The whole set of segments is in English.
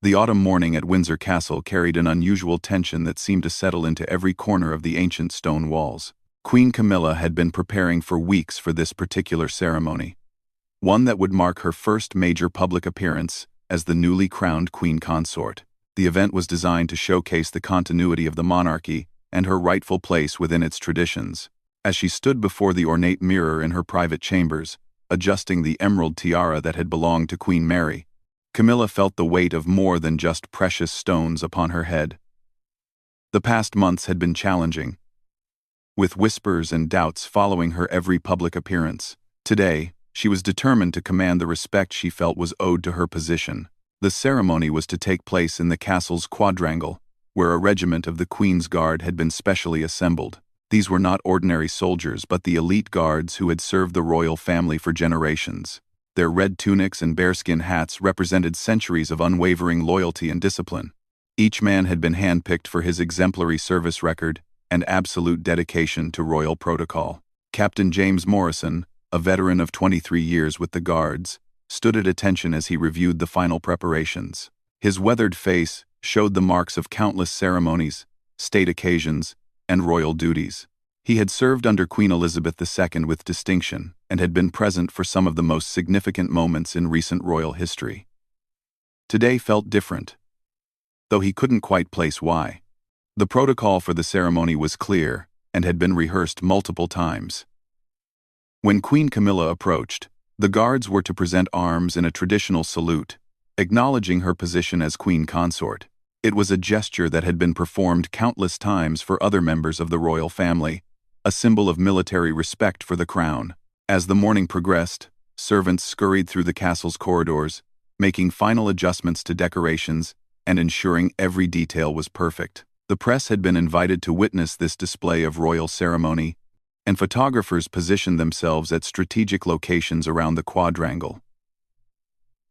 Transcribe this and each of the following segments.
The autumn morning at Windsor Castle carried an unusual tension that seemed to settle into every corner of the ancient stone walls. Queen Camilla had been preparing for weeks for this particular ceremony, one that would mark her first major public appearance as the newly crowned queen consort. The event was designed to showcase the continuity of the monarchy and her rightful place within its traditions. As she stood before the ornate mirror in her private chambers, adjusting the emerald tiara that had belonged to Queen Mary, Camilla felt the weight of more than just precious stones upon her head. The past months had been challenging, with whispers and doubts following her every public appearance. Today, she was determined to command the respect she felt was owed to her position. The ceremony was to take place in the castle's quadrangle, where a regiment of the Queen's Guard had been specially assembled. These were not ordinary soldiers but the elite guards who had served the royal family for generations. Their red tunics and bearskin hats represented centuries of unwavering loyalty and discipline. Each man had been handpicked for his exemplary service record and absolute dedication to royal protocol. Captain James Morrison, a veteran of 23 years with the Guards, stood at attention as he reviewed the final preparations. His weathered face showed the marks of countless ceremonies, state occasions, and royal duties. He had served under Queen Elizabeth II with distinction and had been present for some of the most significant moments in recent royal history. Today felt different, though he couldn't quite place why. The protocol for the ceremony was clear and had been rehearsed multiple times. When Queen Camilla approached, the guards were to present arms in a traditional salute, acknowledging her position as queen consort. It was a gesture that had been performed countless times for other members of the royal family, a symbol of military respect for the crown. As the morning progressed, servants scurried through the castle's corridors, making final adjustments to decorations and ensuring every detail was perfect. The press had been invited to witness this display of royal ceremony, and photographers positioned themselves at strategic locations around the quadrangle.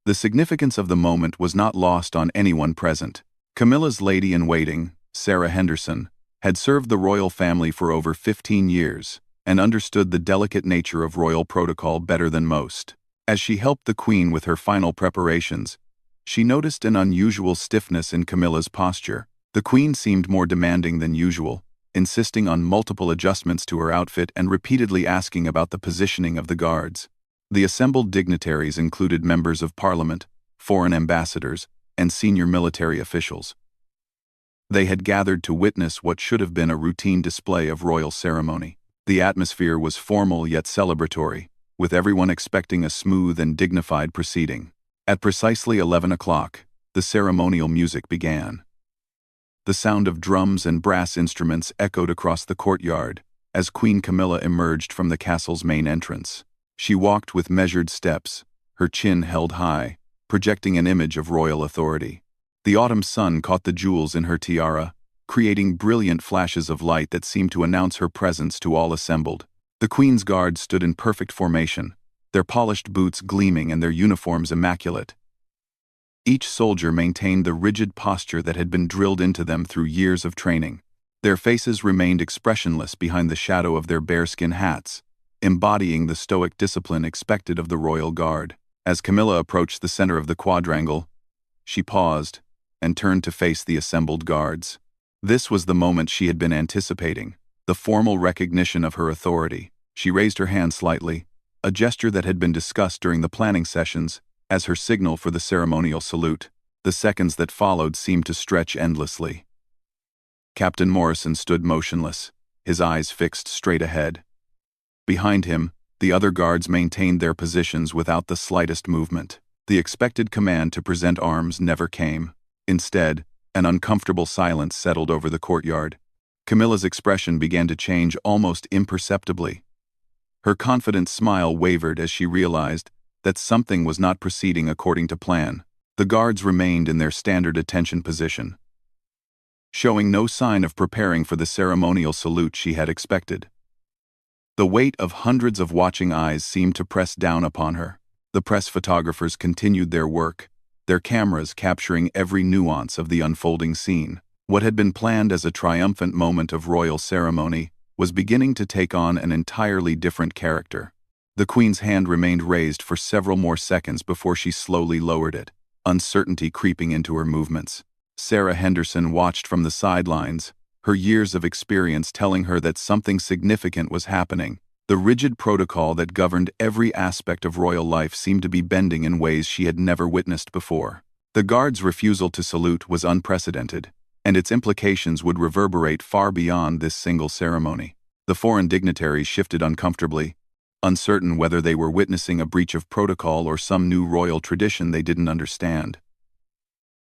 The significance of the moment was not lost on anyone present. Camilla's lady-in-waiting, Sarah Henderson, had served the royal family for over 15 years and understood the delicate nature of royal protocol better than most. As she helped the queen with her final preparations, she noticed an unusual stiffness in Camilla's posture. The queen seemed more demanding than usual, insisting on multiple adjustments to her outfit and repeatedly asking about the positioning of the guards. The assembled dignitaries included members of parliament, foreign ambassadors, and senior military officials. They had gathered to witness what should have been a routine display of royal ceremony. The atmosphere was formal yet celebratory, with everyone expecting a smooth and dignified proceeding. At precisely 11 o'clock, the ceremonial music began. The sound of drums and brass instruments echoed across the courtyard as Queen Camilla emerged from the castle's main entrance. She walked with measured steps, her chin held high, projecting an image of royal authority. The autumn sun caught the jewels in her tiara, creating brilliant flashes of light that seemed to announce her presence to all assembled. The Queen's Guard stood in perfect formation, their polished boots gleaming and their uniforms immaculate. Each soldier maintained the rigid posture that had been drilled into them through years of training. Their faces remained expressionless behind the shadow of their bearskin hats, embodying the stoic discipline expected of the royal guard. As Camilla approached the center of the quadrangle, she paused and turned to face the assembled guards. This was the moment she had been anticipating, the formal recognition of her authority. She raised her hand slightly, a gesture that had been discussed during the planning sessions, as her signal for the ceremonial salute. The seconds that followed seemed to stretch endlessly. Captain Morrison stood motionless, his eyes fixed straight ahead. Behind him, the other guards maintained their positions without the slightest movement. The expected command to present arms never came. Instead, an uncomfortable silence settled over the courtyard. Camilla's expression began to change almost imperceptibly. Her confident smile wavered as she realized that something was not proceeding according to plan. The guards remained in their standard attention position, showing no sign of preparing for the ceremonial salute she had expected. The weight of hundreds of watching eyes seemed to press down upon her. The press photographers continued their work, their cameras capturing every nuance of the unfolding scene. What had been planned as a triumphant moment of royal ceremony was beginning to take on an entirely different character. The Queen's hand remained raised for several more seconds before she slowly lowered it. uncertainty creeping into her movements. Sarah Henderson watched from the sidelines, her years of experience telling her that something significant was happening. The rigid protocol that governed every aspect of royal life seemed to be bending in ways she had never witnessed before. The guards' refusal to salute was unprecedented, and its implications would reverberate far beyond this single ceremony. The foreign dignitaries shifted uncomfortably, uncertain whether they were witnessing a breach of protocol or some new royal tradition they didn't understand.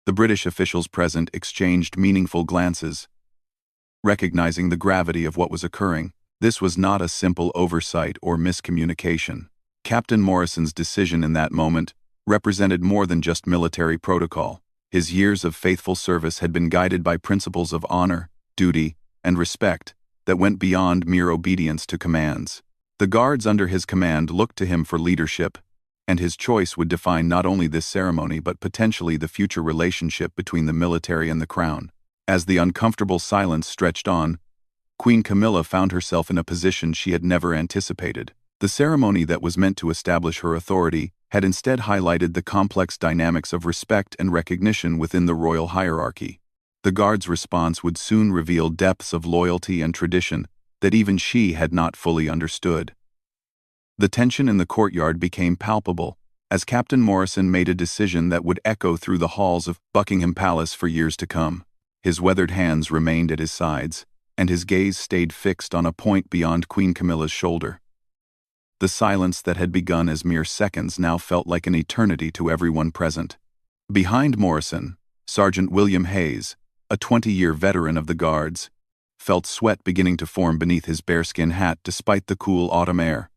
The British officials present exchanged meaningful glances, recognizing the gravity of what was occurring. This was not a simple oversight or miscommunication. Captain Morrison's decision in that moment represented more than just military protocol. His years of faithful service had been guided by principles of honor, duty, and respect that went beyond mere obedience to commands. The guards under his command looked to him for leadership, and his choice would define not only this ceremony but potentially the future relationship between the military and the crown. As the uncomfortable silence stretched on, Queen Camilla found herself in a position she had never anticipated. The ceremony that was meant to establish her authority had instead highlighted the complex dynamics of respect and recognition within the royal hierarchy. The guards' response would soon reveal depths of loyalty and tradition that even she had not fully understood. The tension in the courtyard became palpable as Captain Morrison made a decision that would echo through the halls of Buckingham Palace for years to come. His weathered hands remained at his sides, and his gaze stayed fixed on a point beyond Queen Camilla's shoulder. The silence that had begun as mere seconds now felt like an eternity to everyone present. Behind Morrison, Sergeant William Hayes, a 20-year veteran of the Guards, felt sweat beginning to form beneath his bearskin hat despite the cool autumn air.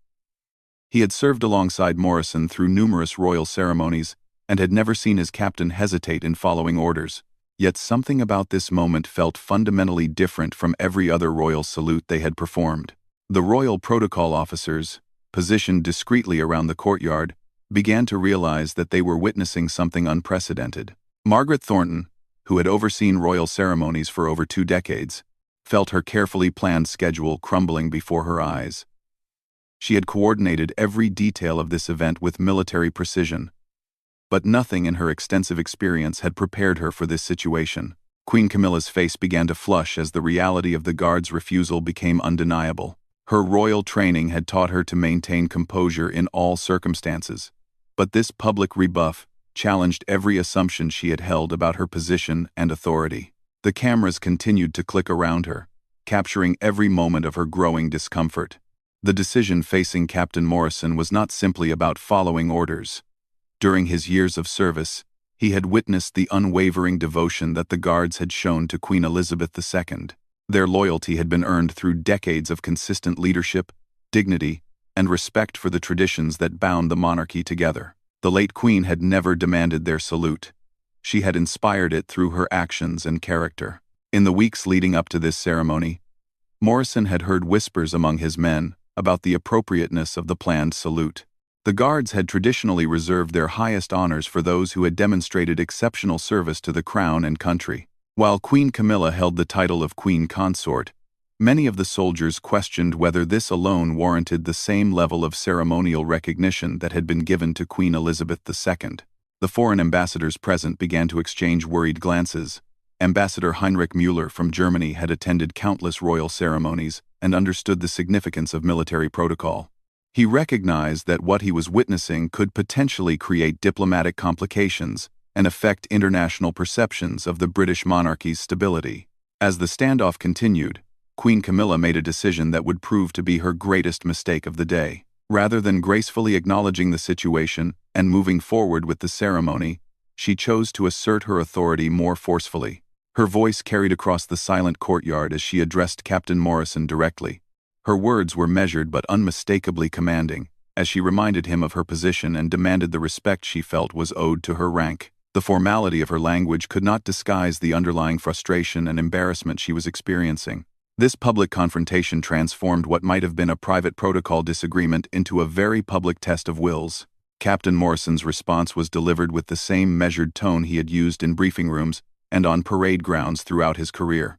He had served alongside Morrison through numerous royal ceremonies and had never seen his captain hesitate in following orders. Yet something about this moment felt fundamentally different from every other royal salute they had performed. The royal protocol officers, positioned discreetly around the courtyard, began to realize that they were witnessing something unprecedented. Margaret Thornton, who had overseen royal ceremonies for over 2 decades, felt her carefully planned schedule crumbling before her eyes. She had coordinated every detail of this event with military precision, but nothing in her extensive experience had prepared her for this situation. Queen Camilla's face began to flush as the reality of the guards' refusal became undeniable. Her royal training had taught her to maintain composure in all circumstances, but this public rebuff challenged every assumption she had held about her position and authority. The cameras continued to click around her, capturing every moment of her growing discomfort. The decision facing Captain Morrison was not simply about following orders. During his years of service, he had witnessed the unwavering devotion that the Guards had shown to Queen Elizabeth II. Their loyalty had been earned through decades of consistent leadership, dignity, and respect for the traditions that bound the monarchy together. The late Queen had never demanded their salute. She had inspired it through her actions and character. In the weeks leading up to this ceremony, Morrison had heard whispers among his men about the appropriateness of the planned salute. The Guards had traditionally reserved their highest honors for those who had demonstrated exceptional service to the crown and country. While Queen Camilla held the title of Queen Consort, many of the soldiers questioned whether this alone warranted the same level of ceremonial recognition that had been given to Queen Elizabeth II. The foreign ambassadors present began to exchange worried glances. Ambassador Heinrich Müller from Germany had attended countless royal ceremonies and understood the significance of military protocol. He recognized that what he was witnessing could potentially create diplomatic complications and affect international perceptions of the British monarchy's stability. As the standoff continued, Queen Camilla made a decision that would prove to be her greatest mistake of the day. Rather than gracefully acknowledging the situation and moving forward with the ceremony, she chose to assert her authority more forcefully. Her voice carried across the silent courtyard as she addressed Captain Morrison directly. Her words were measured but unmistakably commanding, as she reminded him of her position and demanded the respect she felt was owed to her rank. The formality of her language could not disguise the underlying frustration and embarrassment she was experiencing. This public confrontation transformed what might have been a private protocol disagreement into a very public test of wills. Captain Morrison's response was delivered with the same measured tone he had used in briefing rooms and on parade grounds throughout his career.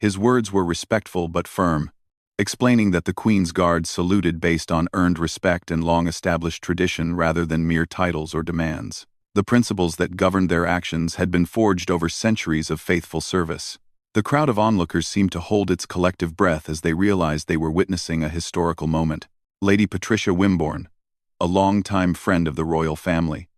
His words were respectful but firm, explaining that the Queen's Guard saluted based on earned respect and long-established tradition rather than mere titles or demands. The principles that governed their actions had been forged over centuries of faithful service. The crowd of onlookers seemed to hold its collective breath as they realized they were witnessing a historical moment. Lady Patricia Wimborne, a longtime friend of the royal family,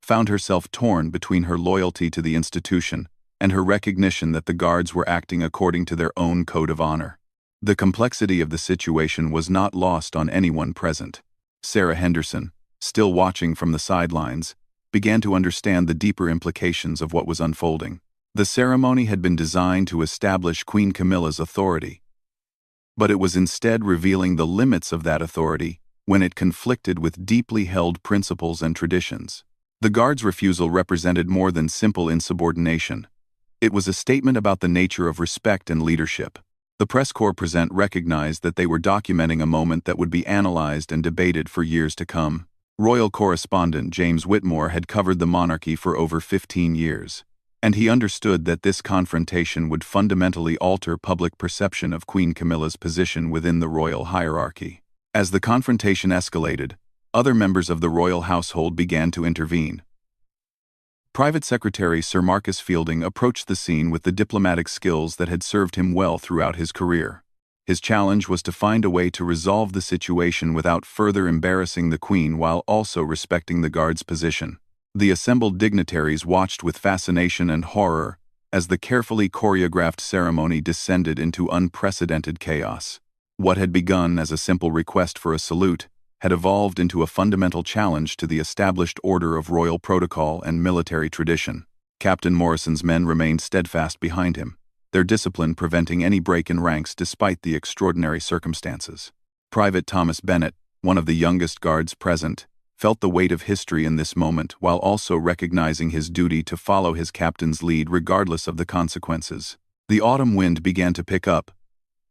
found herself torn between her loyalty to the institution and her recognition that the guards were acting according to their own code of honor. The complexity of the situation was not lost on anyone present. Sarah Henderson, still watching from the sidelines, began to understand the deeper implications of what was unfolding. The ceremony had been designed to establish Queen Camilla's authority, but it was instead revealing the limits of that authority when it conflicted with deeply held principles and traditions. The guards' refusal represented more than simple insubordination. It was a statement about the nature of respect and leadership. The press corps present recognized that they were documenting a moment that would be analyzed and debated for years to come. Royal correspondent James Whitmore had covered the monarchy for over 15 years, and he understood that this confrontation would fundamentally alter public perception of Queen Camilla's position within the royal hierarchy. As the confrontation escalated, other members of the royal household began to intervene. Private Secretary Sir Marcus Fielding approached the scene with the diplomatic skills that had served him well throughout his career. His challenge was to find a way to resolve the situation without further embarrassing the Queen while also respecting the guards' position. The assembled dignitaries watched with fascination and horror as the carefully choreographed ceremony descended into unprecedented chaos. What had begun as a simple request for a salute had evolved into a fundamental challenge to the established order of royal protocol and military tradition. Captain Morrison's men remained steadfast behind him, their discipline preventing any break in ranks despite the extraordinary circumstances. Private Thomas Bennett, one of the youngest guards present, felt the weight of history in this moment while also recognizing his duty to follow his captain's lead regardless of the consequences. The autumn wind began to pick up,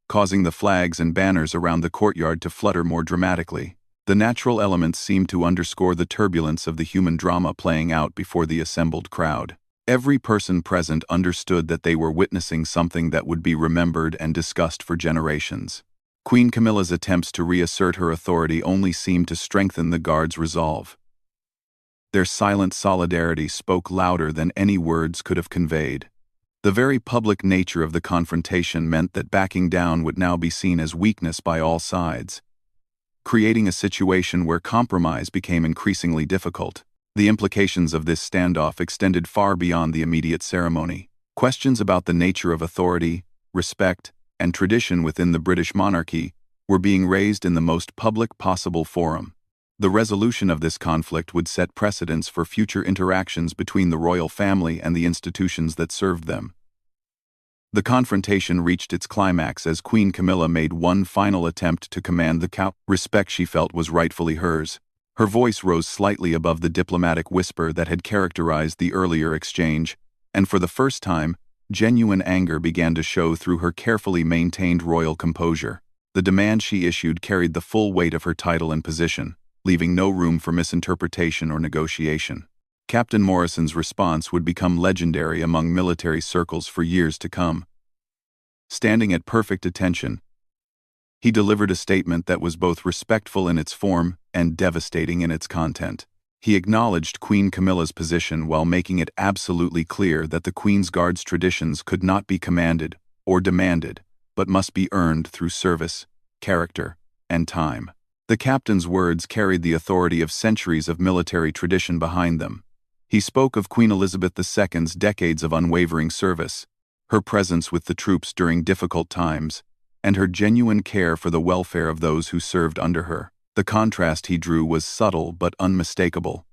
causing the flags and banners around the courtyard to flutter more dramatically. The natural elements seemed to underscore the turbulence of the human drama playing out before the assembled crowd. Every person present understood that they were witnessing something that would be remembered and discussed for generations. Queen Camilla's attempts to reassert her authority only seemed to strengthen the guards' resolve. Their silent solidarity spoke louder than any words could have conveyed. The very public nature of the confrontation meant that backing down would now be seen as weakness by all sides, creating a situation where compromise became increasingly difficult. The implications of this standoff extended far beyond the immediate ceremony. Questions about the nature of authority, respect, and tradition within the British monarchy were being raised in the most public possible forum. The resolution of this conflict would set precedents for future interactions between the royal family and the institutions that served them. The confrontation reached its climax as Queen Camilla made one final attempt to command the respect she felt was rightfully hers. Her voice rose slightly above the diplomatic whisper that had characterized the earlier exchange, and for the first time, genuine anger began to show through her carefully maintained royal composure. The demand she issued carried the full weight of her title and position, leaving no room for misinterpretation or negotiation. Captain Morrison's response would become legendary among military circles for years to come. Standing at perfect attention, he delivered a statement that was both respectful in its form and devastating in its content. He acknowledged Queen Camilla's position while making it absolutely clear that the Queen's Guard's traditions could not be commanded or demanded, but must be earned through service, character, and time. The captain's words carried the authority of centuries of military tradition behind them. He spoke of Queen Elizabeth II's decades of unwavering service, her presence with the troops during difficult times, and her genuine care for the welfare of those who served under her. The contrast he drew was subtle but unmistakable,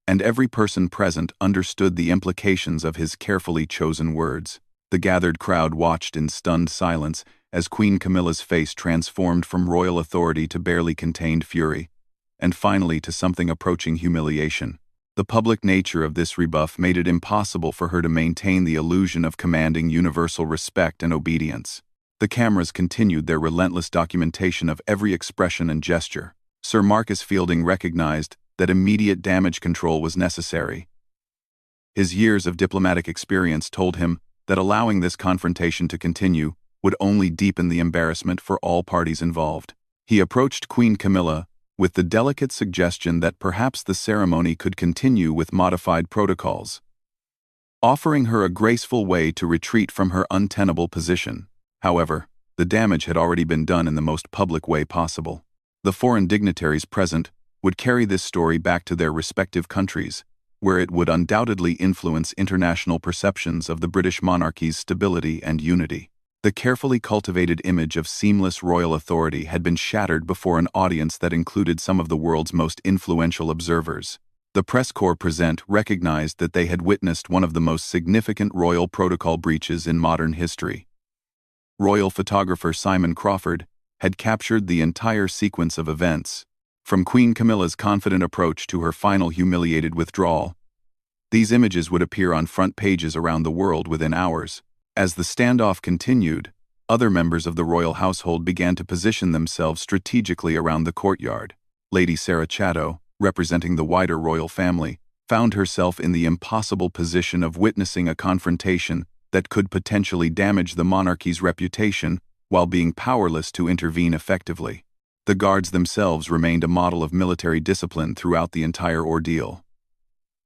and every person present understood the implications of his carefully chosen words. The gathered crowd watched in stunned silence as Queen Camilla's face transformed from royal authority to barely contained fury, and finally to something approaching humiliation. The public nature of this rebuff made it impossible for her to maintain the illusion of commanding universal respect and obedience. The cameras continued their relentless documentation of every expression and gesture. Sir Marcus Fielding recognized that immediate damage control was necessary. His years of diplomatic experience told him that allowing this confrontation to continue would only deepen the embarrassment for all parties involved. He approached Queen Camilla with the delicate suggestion that perhaps the ceremony could continue with modified protocols, offering her a graceful way to retreat from her untenable position. However, the damage had already been done in the most public way possible. The foreign dignitaries present would carry this story back to their respective countries, where it would undoubtedly influence international perceptions of the British monarchy's stability and unity. The carefully cultivated image of seamless royal authority had been shattered before an audience that included some of the world's most influential observers. The press corps present recognized that they had witnessed one of the most significant royal protocol breaches in modern history. Royal photographer Simon Crawford had captured the entire sequence of events, from Queen Camilla's confident approach to her final humiliated withdrawal. These images would appear on front pages around the world within hours. As the standoff continued, other members of the royal household began to position themselves strategically around the courtyard. Lady Sarah Chatto, representing the wider royal family, found herself in the impossible position of witnessing a confrontation that could potentially damage the monarchy's reputation while being powerless to intervene effectively. The guards themselves remained a model of military discipline throughout the entire ordeal.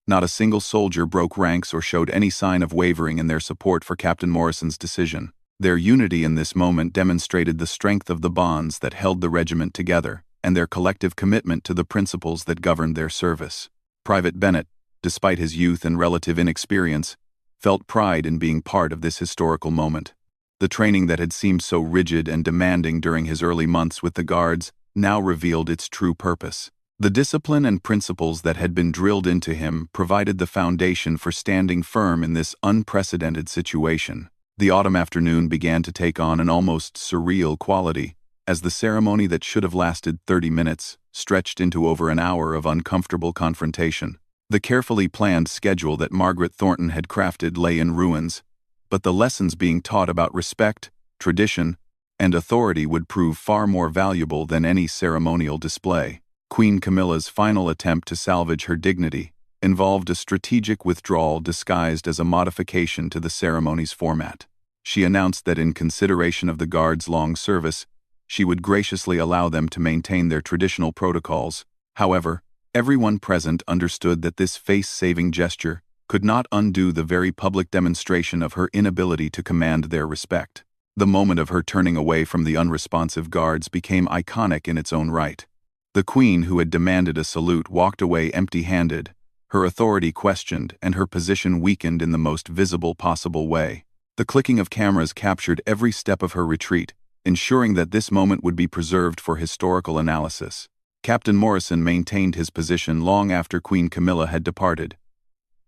Not a single soldier broke ranks or showed any sign of wavering in their support for Captain Morrison's decision. Their unity in this moment demonstrated the strength of the bonds that held the regiment together, and their collective commitment to the principles that governed their service. Private Bennett, despite his youth and relative inexperience, felt pride in being part of this historical moment. The training that had seemed so rigid and demanding during his early months with the Guards now revealed its true purpose. The discipline and principles that had been drilled into him provided the foundation for standing firm in this unprecedented situation. The autumn afternoon began to take on an almost surreal quality, as the ceremony that should have lasted 30 minutes stretched into over an hour of uncomfortable confrontation. The carefully planned schedule that Margaret Thornton had crafted lay in ruins, but the lessons being taught about respect, tradition, and authority would prove far more valuable than any ceremonial display. Queen Camilla's final attempt to salvage her dignity involved a strategic withdrawal disguised as a modification to the ceremony's format. She announced that in consideration of the Guards' long service, she would graciously allow them to maintain their traditional protocols. However, everyone present understood that this face-saving gesture could not undo the very public demonstration of her inability to command their respect. The moment of her turning away from the unresponsive Guards became iconic in its own right. The Queen, who had demanded a salute, walked away empty-handed, her authority questioned and her position weakened in the most visible possible way. The clicking of cameras captured every step of her retreat, ensuring that this moment would be preserved for historical analysis. Captain Morrison maintained his position long after Queen Camilla had departed,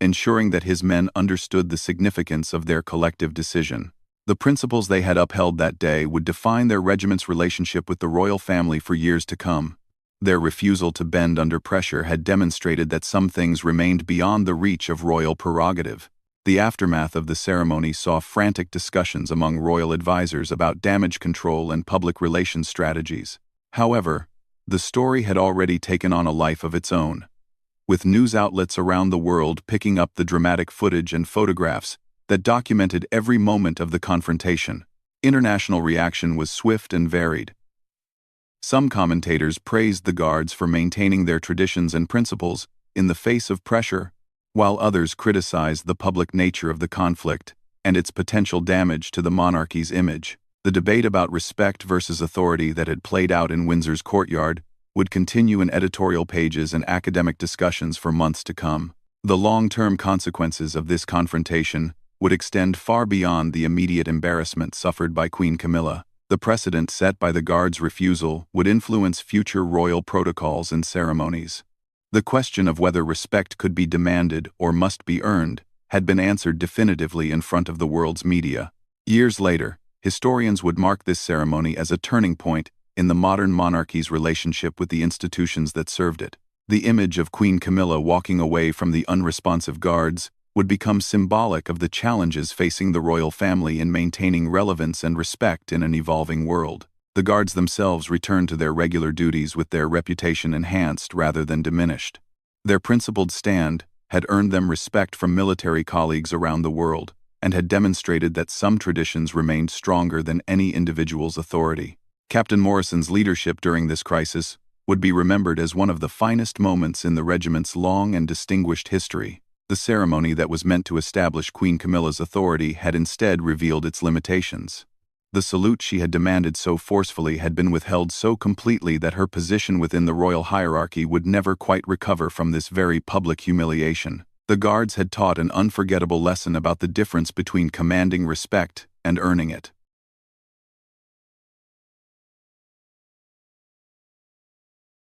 ensuring that his men understood the significance of their collective decision. The principles they had upheld that day would define their regiment's relationship with the royal family for years to come. Their refusal to bend under pressure had demonstrated that some things remained beyond the reach of royal prerogative. The aftermath of the ceremony saw frantic discussions among royal advisors about damage control and public relations strategies. However, the story had already taken on a life of its own, with news outlets around the world picking up the dramatic footage and photographs that documented every moment of the confrontation. International reaction was swift and varied. Some commentators praised the Guards for maintaining their traditions and principles in the face of pressure, while others criticized the public nature of the conflict and its potential damage to the monarchy's image. The debate about respect versus authority that had played out in Windsor's courtyard would continue in editorial pages and academic discussions for months to come. The long-term consequences of this confrontation would extend far beyond the immediate embarrassment suffered by Queen Camilla. The precedent set by the Guards' refusal would influence future royal protocols and ceremonies. The question of whether respect could be demanded or must be earned had been answered definitively in front of the world's media. Years later, historians would mark this ceremony as a turning point in the modern monarchy's relationship with the institutions that served it. The image of Queen Camilla walking away from the unresponsive Guards would become symbolic of the challenges facing the royal family in maintaining relevance and respect in an evolving world. The Guards themselves returned to their regular duties with their reputation enhanced rather than diminished. Their principled stand had earned them respect from military colleagues around the world, and had demonstrated that some traditions remained stronger than any individual's authority. Captain Morrison's leadership during this crisis would be remembered as one of the finest moments in the regiment's long and distinguished history. The ceremony that was meant to establish Queen Camilla's authority had instead revealed its limitations. The salute she had demanded so forcefully had been withheld so completely that her position within the royal hierarchy would never quite recover from this very public humiliation. The guards had taught an unforgettable lesson about the difference between commanding respect and earning it.